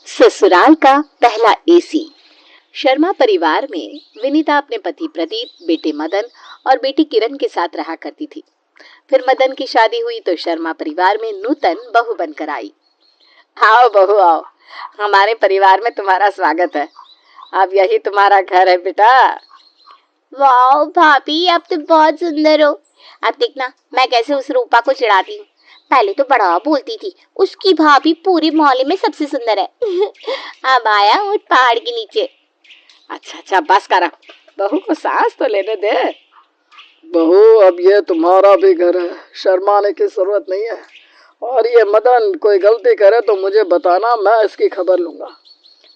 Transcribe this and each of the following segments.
ससुराल का पहला एसी। शर्मा परिवार में विनीता अपने पति प्रदीप, बेटे मदन और बेटी किरण के साथ रहा करती थी। फिर मदन की शादी हुई तो शर्मा परिवार में नूतन बहू बनकर आई। आओ बहू आओ, हमारे परिवार में तुम्हारा स्वागत है। अब यही तुम्हारा घर है बेटा। वाह भाभी, आप तो बहुत सुंदर हो। अब देखना मैं कैसे उस रूपा को चिढ़ाती हूँ। पहले तो बड़ा बोलती थी, उसकी भाभी पूरे मोहल्ले में सबसे सुंदर है। अब आया ऊंट पहाड़ के नीचे। अच्छा बस करा, बहू को सांस तो लेने दे। बहू, अब ये तुम्हारा भी घर है, शर्माने की जरूरत नहीं है। और ये मदन कोई गलती करे तो मुझे बताना, मैं इसकी खबर लूंगा।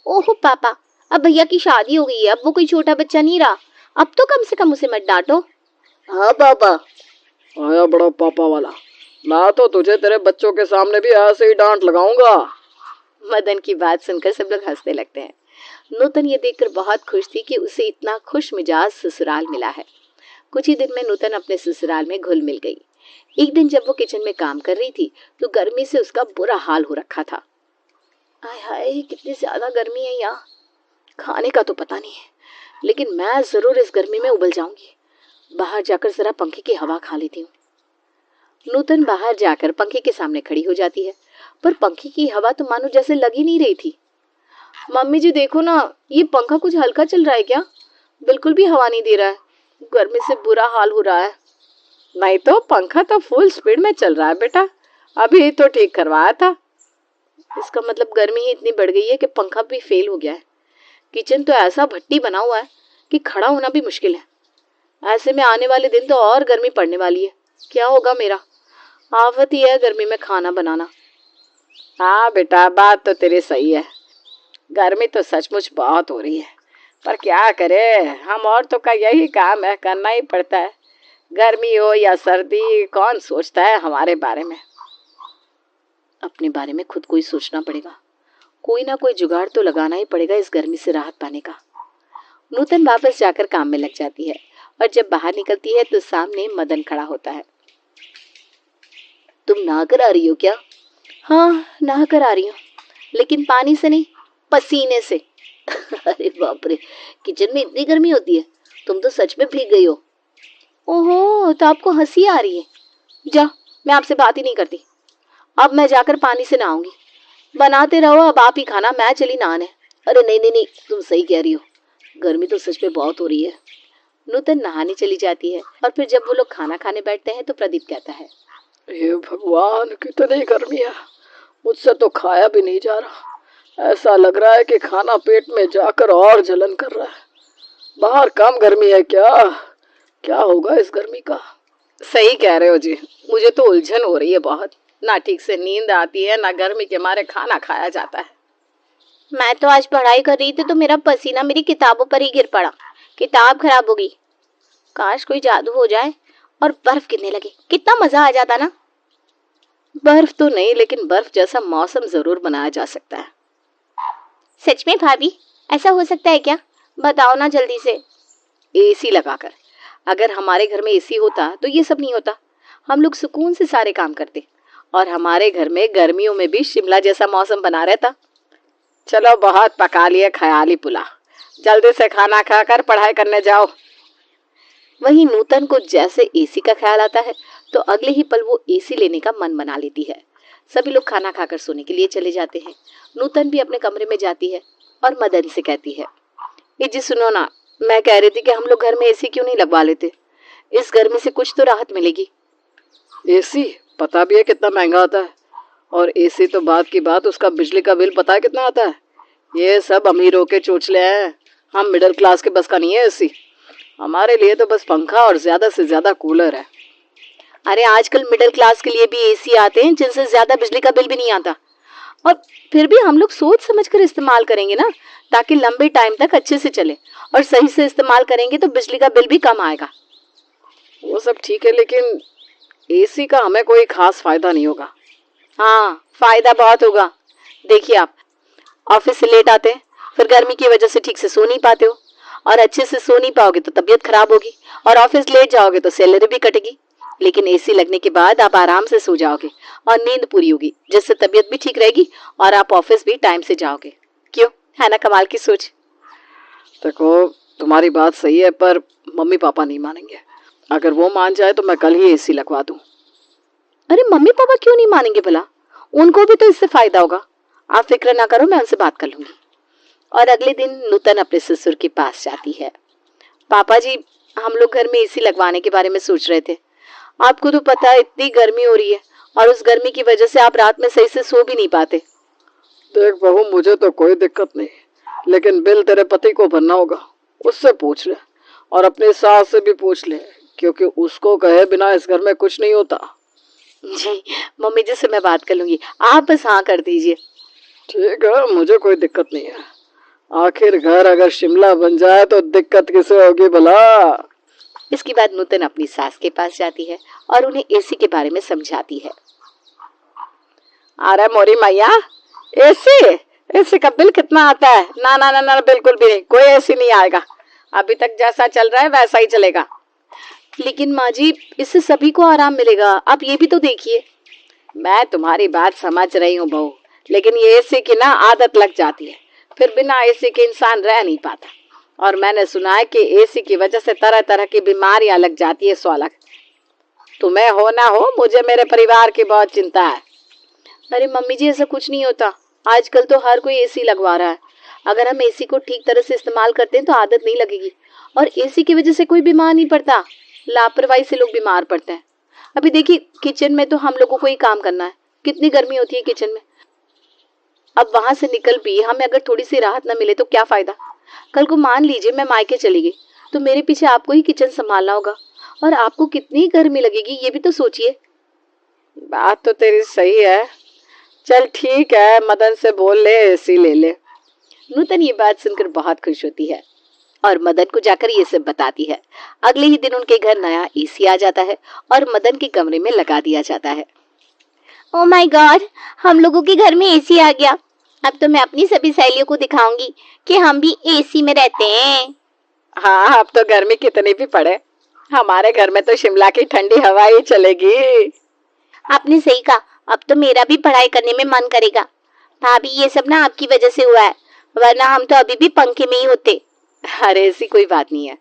ओहो पापा, अब भैया की शादी हो गई है, अब वो कोई छोटा बच्चा नहीं रहा। अब तो कम से कम उसे मत डांटो। हाँ पापा, आया बड़ा पापा वाला। मैं तो तुझे तेरे बच्चों के सामने भी ऐसे ही डांट लगाऊंगा। मदन की बात सुनकर सब लोग हंसने लगते हैं। नूतन ये देखकर बहुत खुश थी कि उसे इतना खुश मिजाज ससुराल मिला है। कुछ ही दिन में नूतन अपने ससुराल में घुल मिल गई। एक दिन जब वो किचन में काम कर रही थी तो गर्मी से उसका बुरा हाल हो रखा था। आय हाय, कितनी ज्यादा गर्मी है यहाँ। खाने का तो पता नहीं है, लेकिन मैं जरूर इस गर्मी में उबल जाऊंगी। बाहर जाकर जरा पंखे की हवा खा लेती हूँ। नूतन बाहर जाकर पंखे के सामने खड़ी हो जाती है, पर पंखे की हवा तो मानो जैसे लग ही नहीं रही थी। मम्मी जी देखो ना, ये पंखा कुछ हल्का चल रहा है क्या? बिल्कुल भी हवा नहीं दे रहा है, गर्मी से बुरा हाल हो रहा है। नहीं तो पंखा तो फुल स्पीड में चल रहा है बेटा, अभी तो ठीक करवाया था। इसका मतलब गर्मी ही इतनी बढ़ गई है कि पंखा भी फेल हो गया है। किचन तो ऐसा भट्टी बना हुआ है कि खड़ा होना भी मुश्किल है। ऐसे में आने वाले दिन तो और गर्मी पड़ने वाली है। क्या होगा मेरा? आफत ही है गर्मी में खाना बनाना। हाँ बेटा, बात तो तेरी सही है। गर्मी तो सचमुच बहुत हो रही है, पर क्या करे, हम औरतों का यही काम है, करना ही पड़ता है। गर्मी हो या सर्दी, कौन सोचता है हमारे बारे में। अपने बारे में खुद को ही सोचना पड़ेगा। कोई ना कोई जुगाड़ तो लगाना ही पड़ेगा इस गर्मी से राहत पाने का। नूतन वापस जाकर काम में लग जाती है और जब बाहर निकलती है तो सामने मदन खड़ा होता है। तुम नहाकर आ रही हो क्या? हाँ, नहाकर आ रही हूँ, लेकिन पानी से नहीं, पसीने से। अरे बाप रे, किचन में इतनी गर्मी होती है? तुम तो सच में भीग गई हो। ओहो, तो आपको हंसी आ रही है? जा, मैं आपसे बात ही नहीं करती। अब मैं जाकर पानी से नहाऊंगी। बनाते रहो, अब आप ही खाना, मैं चली नहाने। अरे नहीं, तुम सही कह रही हो, गर्मी तो सच में बहुत हो रही है। नूतन नहाने चली जाती है और फिर जब वो लोग खाना खाने बैठते हैं तो प्रदीप कहता है, ये भगवान, कितनी गर्मी है, मुझसे तो खाया भी नहीं जा रहा। ऐसा लग रहा है कि खाना पेट में जाकर और जलन कर रहा है। बाहर कम गर्मी है क्या? क्या होगा इस गर्मी का? सही कह रहे हो जी, मुझे तो उलझन हो रही है बहुत। ना ठीक से नींद आती है, ना गर्मी के मारे खाना खाया जाता है। मैं तो आज पढ़ाई कर रही थी तो मेरा पसीना मेरी किताबों पर ही गिर पड़ा। किताब खराब हो गई। काश कोई जादू हो जाए और बर्फ गिरने लगे, कितना मजा आ जाता ना। बर्फ तो नहीं, लेकिन बर्फ जैसा मौसम जरूर बनाया जा सकता है। सच में भाभी, ऐसा हो सकता है क्या? बताओ ना जल्दी से। एसी लगाकर। अगर हमारे घर में एसी होता तो ये सब नहीं होता। हम लोग सुकून से सारे काम करते और हमारे घर में गर्मियों में भी शिमला जैसा मौसम बना रहता। चलो, बहुत पका लिए ख्याली पुला, जल्दी से खाना खाकर पढ़ाई करने जाओ। वहीं नूतन को जैसे एसी का ख्याल आता है तो अगले ही पल वो एसी लेने का मन बना लेती है। सभी लोग खाना खाकर सोने के लिए चले जाते हैं। नूतन भी अपने कमरे में जाती है और मदन से कहती है, ये जी सुनो ना, मैं कह रही थी कि हम लोग घर में एसी क्यों नहीं लगवा लेते? इस गर्मी से कुछ तो राहत मिलेगी। एसी पता भी है कितना महंगा आता है, और एसी तो बात की बात, उसका बिजली का बिल पता है कितना आता है? ये सब अमीरों के चोचले हैं, हम मिडिल क्लास के बस का नहीं है एसी। हमारे लिए तो बस पंखा और ज्यादा से ज्यादा कूलर है। अरे आजकल मिडिल क्लास के लिए भी एसी आते हैं जिनसे ज्यादा बिजली का बिल भी नहीं आता। और फिर भी हम लोग सोच समझ कर इस्तेमाल करेंगे ना, ताकि लंबे टाइम तक अच्छे से चले। और सही से इस्तेमाल करेंगे तो बिजली का बिल भी कम आएगा। वो सब ठीक है, लेकिन एसी का हमें कोई खास फायदा नहीं होगा। हाँ, फायदा बहुत होगा। देखिए, आप ऑफिस से लेट आते हैं, फिर गर्मी की वजह से ठीक से सो नहीं पाते हो, और अच्छे से सो नहीं पाओगे तो तबीयत खराब होगी, और ऑफिस लेट जाओगे तो सैलरी भी कटेगी। लेकिन एसी लगने के बाद आप आराम से सो जाओगे और नींद पूरी होगी, जिससे तबीयत भी ठीक रहेगी और आप ऑफिस भी टाइम से जाओगे। क्यों, है ना कमाल की सोच? देखो, तुम्हारी बात सही है, पर मम्मी पापा नहीं मानेंगे। अगर वो मान जाए तो मैं कल ही एसी लगवा दूं। अरे मम्मी पापा क्यों नहीं मानेंगे भला? उनको भी तो इससे फायदा होगा। आप फिक्र ना करो, मैं उनसे बात कर लूंगी। और अगले दिन नूतन अपने ससुर के पास जाती है। पापा जी, हम लोग घर में एसी लगवाने के बारे में सोच रहे थे। आपको तो पता है इतनी गर्मी हो रही है और उस गर्मी की वजह से आप रात में सही से सो भी नहीं पाते। देख बहू, मुझे तो कोई दिक्कत नहीं, लेकिन बिल तेरे पति को भरना होगा। उससे पूछ ले और अपनी सास से भी पूछ ले, क्योंकि उसको कहे बिना इस घर में कुछ नहीं होता। जी, मम्मी जी से मैं बात कर लूंगी, आप बस हाँ कर दीजिए। ठीक है, मुझे कोई दिक्कत नहीं है। आखिर घर अगर शिमला बन जाए तो दिक्कत किसे होगी भला? इसके बाद नूतन अपनी सास के पास जाती है और उन्हें एसी के बारे में समझाती है। अरे मोरी मैया, एसी एसी का बिल कितना आता है? ना ना ना ना, बिल्कुल भी नहीं, कोई एसी नहीं आएगा। अभी तक जैसा चल रहा है वैसा ही चलेगा। लेकिन माँ जी, इससे सभी को आराम मिलेगा, आप ये भी तो देखिए। मैं तुम्हारी बात समझ रही हूँ बहू, लेकिन ये एसी की ना आदत लग जाती है, फिर बिना एसी के इंसान रह नहीं पाता। और मैंने सुना है कि एसी की वजह से तरह तरह की बीमारियां लग जाती है। 100 अलग। तुम्हें हो ना हो, मुझे मेरे परिवार की बहुत चिंता है। अरे मम्मी जी, ऐसा कुछ नहीं होता। आजकल तो हर कोई एसी लगवा रहा है। अगर हम एसी को ठीक तरह से इस्तेमाल करते हैं तो आदत नहीं लगेगी, और एसी की वजह से कोई बीमार नहीं पड़ता। लापरवाही से लोग बीमार पड़ते हैं। अभी देखिए, किचन में तो हम लोगों को ही काम करना है, कितनी गर्मी होती है किचन में। अब वहां से निकल भी हमें अगर थोड़ी सी राहत न मिले तो क्या फायदा? कल को मान लीजिए मैं मायके चली गई, तो मेरे पीछे आपको ही किचन संभालना होगा, और आपको कितनी गर्मी लगेगी ये भी तो सोचिए। बात तो तेरी सही है। चल ठीक है, मदन से बोल ले, एसी ले ले। नूतन ये बात सुनकर बहुत खुश होती है और मदन को जाकर ये सब बताती है। अगले ही दिन उनके घर नया एसी आ जाता है और मदन के कमरे में लगा दिया जाता है। ओ माय गॉड, हम लोगों के घर में एसी आ गया। अब तो मैं अपनी सभी सहेलियों को दिखाऊंगी कि हम भी एसी में रहते हैं। हाँ, अब तो गर्मी कितनी भी पड़े, हमारे घर में तो शिमला की ठंडी हवा ही चलेगी। आपने सही कहा, अब तो मेरा भी पढ़ाई करने में मन करेगा। भाभी, ये सब ना आपकी वजह से हुआ है, वरना हम तो अभी भी पंखे में ही होते। अरे ऐसी कोई बात नहीं है।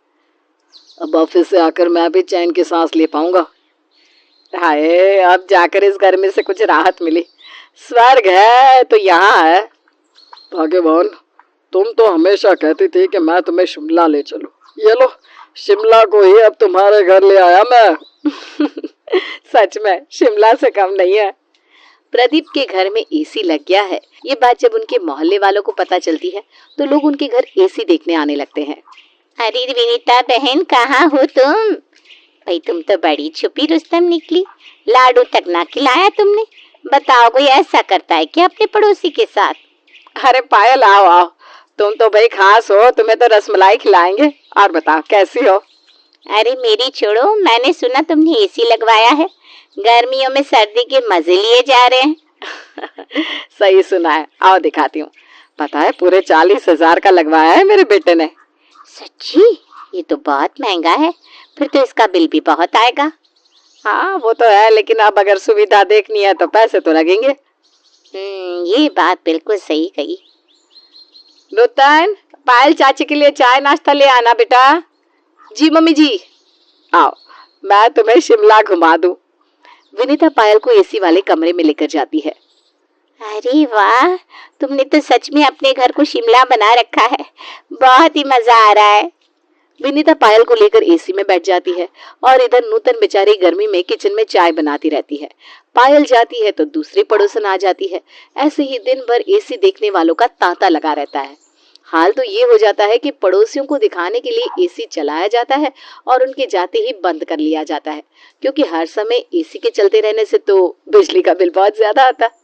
अब ऑफिस से आकर मैं भी चैन की सांस ले पाऊंगा। हाय, अब जाकर इस गर्मी से कुछ राहत मिली। स्वर्ग है तो यहाँ है। भाग्यवान, तुम तो हमेशा कहती थी कि मैं तुम्हें शिमला ले चलूं। ये लो, शिमला को ही अब तुम्हारे घर ले आया मैं। सच में शिमला से कम नहीं है। प्रदीप के घर में एसी लग गया है। ये बात जब उनके मोहल्ले वालों को पता चलती है तो लोग उनके घर एसी देखने आने लगते हैं। अरे विनीता बहन, कहाँ हो तुम? भाई तुम तो बड़ी छुपी रुस्तम निकली, लाडू तक ना खिलाया तुमने। बताओ, कोई ऐसा करता है क्या अपने पड़ोसी के साथ? अरे पायल, आओ आओ, तुम तो भाई खास हो, तुम्हें तो रसमलाई खिलाएंगे। और बताओ कैसी हो? अरे मेरी छोड़ो, मैंने सुना तुमने एसी लगवाया है, गर्मियों में सर्दी के मजे लिए जा रहे हैं। सही सुना है, आओ दिखाती हूँ। पता है, पूरे 40,000 का लगवाया है मेरे बेटे ने। सच्ची? ये तो बहुत महंगा है, फिर तो इसका बिल भी बहुत आएगा। हाँ वो तो है, लेकिन अब अगर सुविधा देखनी है तो पैसे तो लगेंगे। ये बात बिल्कुल सही कही। नूतन, पायल चाची के लिए चाय नाश्ता ले आना बेटा। जी मम्मी जी। आओ, मैं तुम्हें शिमला घुमा दूं। विनीता पायल को एसी वाले कमरे में लेकर जाती है। अरे वाह, तुमने तो सच में अपने घर को शिमला बना रखा है, बहुत ही मजा आ रहा है। विनीता पायल को लेकर एसी में बैठ जाती है और इधर नूतन बेचारी गर्मी में किचन में चाय बनाती रहती है। पायल जाती है तो दूसरी पड़ोसन आ जाती है। ऐसे ही दिन भर एसी देखने वालों का तांता लगा रहता है। हाल तो ये हो जाता है कि पड़ोसियों को दिखाने के लिए एसी चलाया जाता है और उनके जाते ही बंद कर लिया जाता है, क्योंकि हर समय एसी के चलते रहने से तो बिजली का बिल बहुत ज्यादा आता है।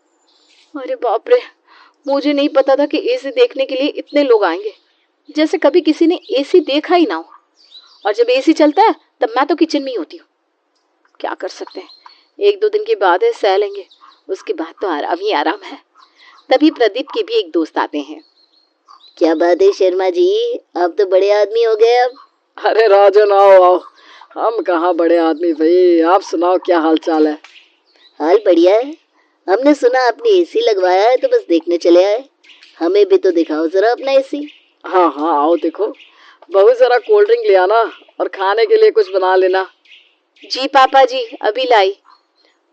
अरे बाप रे, मुझे नहीं पता था कि एसी देखने के लिए इतने लोग आएंगे, जैसे कभी किसी ने एसी देखा ही ना हो। और जब एसी चलता है तब मैं तो किचन में ही होती हूँ। क्या कर सकते हैं, 1-2 दिन के बाद है, सह लेंगे, उसके बाद तो आराम ही आराम है। तभी प्रदीप के भी एक दोस्त आते हैं। क्या बात है शर्मा जी, आप तो बड़े आदमी हो गए अब। अरे राजन, आओ आओ, हम कहाँ बड़े आदमी भाई, आप सुनाओ क्या हाल चाल है। हाल बढ़िया है। हमने सुना आपने एसी लगवाया है तो बस देखने चले आए। हमें भी तो दिखाओ जरा अपना एसी। हाँ हाँ आओ देखो। बहू जरा कोल्ड ड्रिंक ले आना और खाने के लिए कुछ बना लेना। जी पापा जी, अभी लाई।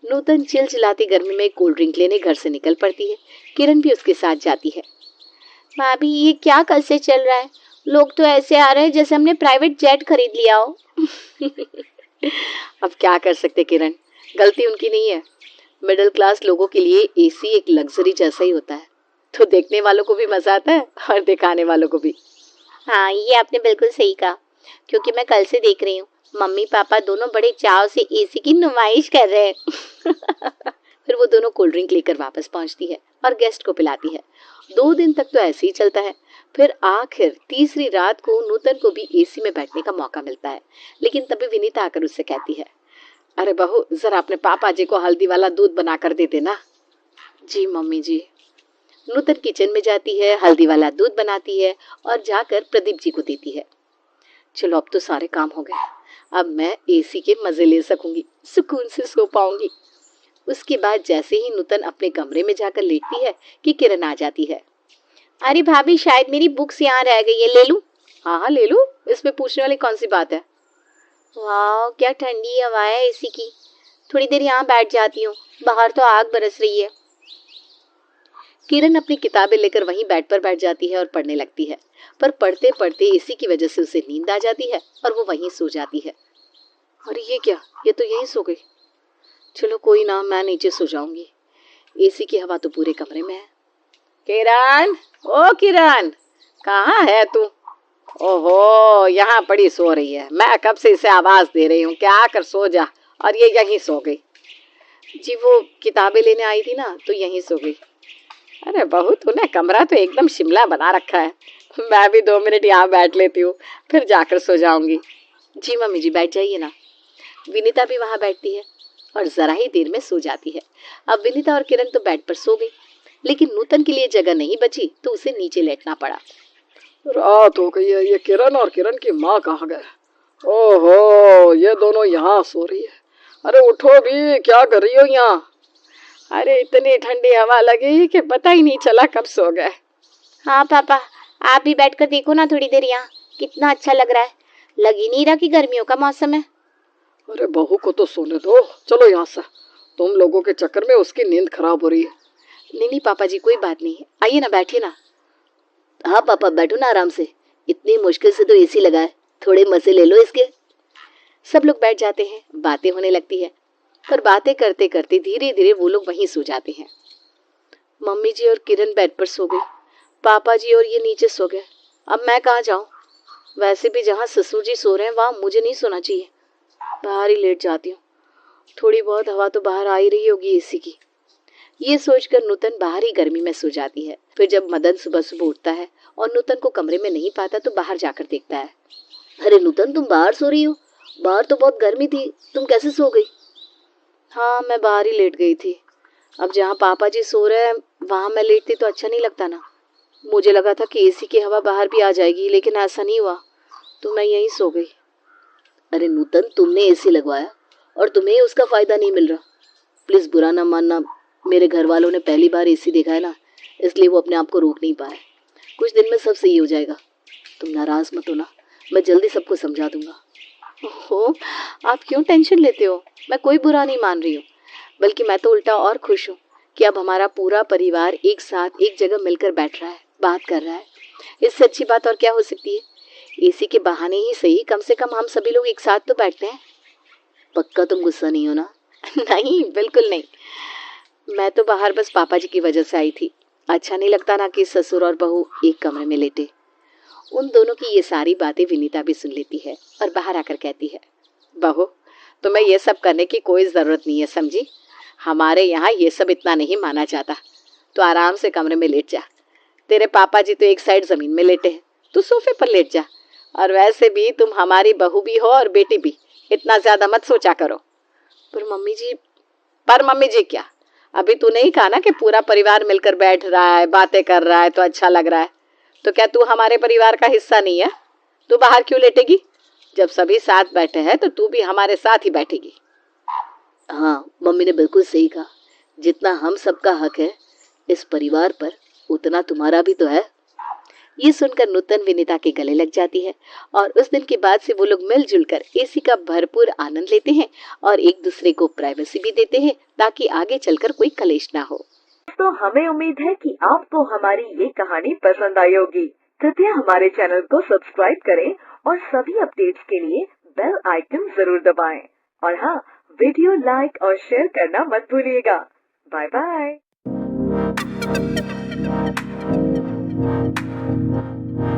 नूतन चिलचिलाती गर्मी में कोल्ड ड्रिंक लेने घर से निकल पड़ती है। किरण भी उसके साथ जाती है। भाभी ये क्या कल से चल रहा है? लोग तो ऐसे आ रहे हैं जैसे हमने प्राइवेट जेट खरीद लिया हो। अब क्या कर सकते किरण, गलती उनकी नहीं है। मिडिल क्लास लोगों के लिए एसी एक लग्जरी जैसा ही होता है, तो देखने वालों को भी मजा आता है और दिखाने वालों को भी। हाँ ये आपने बिल्कुल सही कहा, क्योंकि मैं कल से देख रही हूँ मम्मी पापा दोनों बड़े चाव से एसी की नुमाइश कर रहे हैं। फिर वो दोनों कोल्ड ड्रिंक लेकर वापस पहुंचती है और गेस्ट को पिलाती है। 2 दिन तक तो ऐसे ही चलता है। फिर आखिर तीसरी रात को नूतन को भी एसी में बैठने का मौका मिलता है, लेकिन तभी विनीता आकर उससे कहती है, अरे बहू जरा अपने पापा जी को हल्दी वाला दूध बना कर दे देना। जी मम्मी जी। नूतन किचन में जाती है, हल्दी वाला दूध बनाती है और जाकर प्रदीप जी को देती है। चलो अब तो सारे काम हो गए, अब मैं एसी के मजे ले सकूंगी, सुकून से सो पाऊंगी। उसके बाद जैसे ही नूतन अपने कमरे में जाकर लेटती है कि किरण आ जाती है। अरे भाभी शायद मेरी बुक्स यहाँ रह गई है, ले लूं? हाँ हाँ ले लो, इसमें पूछने वाली कौन सी बात है। वाह क्या ठंडी हवा है एसी की। थोड़ी देर यहाँ बैठ जाती हूँ, बाहर तो आग बरस रही है। किरण अपनी किताबें लेकर वहीं बेड पर बैठ जाती है और पढ़ने लगती है, पर पढ़ते पढ़ते एसी की वजह से उसे नींद आ जाती है और वो वहीं सो जाती है। अरे ये क्या, ये तो यहीं सो गई। चलो कोई ना, मैं नीचे सो जाऊंगी, एसी की हवा तो पूरे कमरे में है। किरण, ओ किरण, कहाँ है तू? ओहो यहाँ पड़ी सो रही है, मैं कब से इसे आवाज दे रही हूँ कि आकर सो जा, और ये यहीं सो गई। जी वो किताबें लेने आई थी ना, तो यहीं सो गई। अरे बहू तूने कमरा तो एकदम शिमला बना रखा है, मैं भी 2 मिनट यहाँ बैठ लेती हूँ, फिर जाकर सो जाऊंगी। जी मम्मी जी बैठ जाइए ना। विनीता भी वहाँ बैठती है और जरा ही देर में सो जाती है। अब विनीता और किरण तो बेड पर सो गई, लेकिन नूतन के लिए जगह नहीं बची तो उसे नीचे लेटना पड़ा। रात हो गई है, ये किरण और किरण की माँ कहाँ गए? ओहो ये दोनों यहाँ सो रही है। अरे उठो भी, क्या कर रही हो यहाँ? अरे इतनी ठंडी हवा लगी कि पता ही नहीं चला कब सो गए। हाँ पापा आप भी बैठकर देखो ना थोड़ी देर, यहाँ कितना अच्छा लग रहा है। लग ही नहीं रहा कि गर्मियों का मौसम है। अरे बहू को तो सोने दो, चलो यहाँ से, तुम लोगों के चक्कर में उसकी नींद खराब हो रही है। नहीं नहीं पापा जी कोई बात नहीं, आइए ना बैठिए ना। हाँ पापा बैठो ना आराम से, इतनी मुश्किल से तो एसी लगा है, थोड़े मजे ले लो इसके। सब लोग बैठ जाते हैं, बातें होने लगती है, पर बातें करते करते धीरे धीरे वो लोग वहीं सो जाते हैं। मम्मी जी और किरण बेड पर सो गई, पापा जी और ये नीचे सो गए। अब मैं कहाँ जाऊँ? वैसे भी जहाँ ससुर जी सो रहे हैं वहाँ मुझे नहीं सोना चाहिए, बाहर ही लेट जाती हूँ, थोड़ी बहुत हवा तो बाहर आ ही रही होगी एसी की। ये सोचकर नूतन बाहर ही गर्मी में सो जाती है। फिर जब मदन सुबह सुबह उठता है और नूतन को कमरे में नहीं पाता तो बाहर जाकर देखता है। अरे नूतन तुम बाहर सो रही हो? बाहर तो बहुत गर्मी थी, तुम कैसे सो गई? हाँ मैं बाहर ही लेट गई थी, अब जहाँ पापा जी सो रहे हैं वहाँ मैं लेटती तो अच्छा नहीं लगता ना। मुझे लगा था कि एसी की हवा बाहर भी आ जाएगी, लेकिन ऐसा नहीं हुआ, तो मैं यहीं सो गई। अरे नूतन तुमने एसी लगवाया और तुम्हें उसका फायदा नहीं मिल रहा, प्लीज बुरा ना मानना, मेरे घर वालों ने पहली बार एसी देखा है ना, इसलिए वो अपने आप को रोक नहीं पाए। कुछ दिन में सब सही हो जाएगा, तुम नाराज मत होना, मैं जल्दी सबको समझा दूंगा। ओहो आप क्यों टेंशन लेते हो, मैं कोई बुरा नहीं मान रही हूँ, बल्कि मैं तो उल्टा और खुश हूँ कि अब हमारा पूरा परिवार एक साथ एक जगह मिलकर बैठ रहा है, बात कर रहा है। इससे अच्छी बात और क्या हो सकती है? एसी के बहाने ही सही, कम से कम हम सभी लोग एक साथ तो बैठते हैं। पक्का तुम गुस्सा नहीं हो ना? नहीं बिल्कुल नहीं, मैं तो बाहर बस पापा जी की वजह से आई थी, अच्छा नहीं लगता ना कि ससुर और बहू एक कमरे में लेटे। उन दोनों की ये सारी बातें विनीता भी सुन लेती है और बाहर आकर कहती है, बहू तुम्हें ये सब करने की कोई ज़रूरत नहीं है, समझी? हमारे यहाँ ये सब इतना नहीं माना जाता, तो आराम से कमरे में लेट जा। तेरे पापा जी तो एक साइड ज़मीन में लेटे हैं, तू सोफे पर लेट जा। और वैसे भी तुम हमारी बहू भी हो और बेटी भी, इतना ज़्यादा मत सोचा करो। पर मम्मी जी क्या, अभी तूने ही कहा ना कि पूरा परिवार मिलकर बैठ रहा है, बातें कर रहा है तो अच्छा लग रहा है, तो क्या तू हमारे परिवार का हिस्सा नहीं है? तू बाहर क्यों लेटेगी? जब सभी साथ बैठे हैं तो तू भी हमारे साथ ही बैठेगी। हाँ, मम्मी ने बिल्कुल सही कहा। जितना हम सबका हक है इस परिवार पर, उतना तुम्हारा भी तो है। ये सुनकर नूतन विनीता के गले लग जाती है और उस दिन के बाद से वो लोग मिलजुल कर एसी का भरपूर आनंद लेते हैं और एक दूसरे को प्राइवेसी भी देते हैं ताकि आगे चलकर कोई कलेश ना हो। तो हमें उम्मीद है कि आपको हमारी ये कहानी पसंद आई होगी। कृपया हमारे चैनल को सब्सक्राइब करें और सभी अपडेट्स के लिए बेल आइकन जरूर दबाएं। और हाँ, वीडियो लाइक और शेयर करना मत भूलिएगा। Bye bye.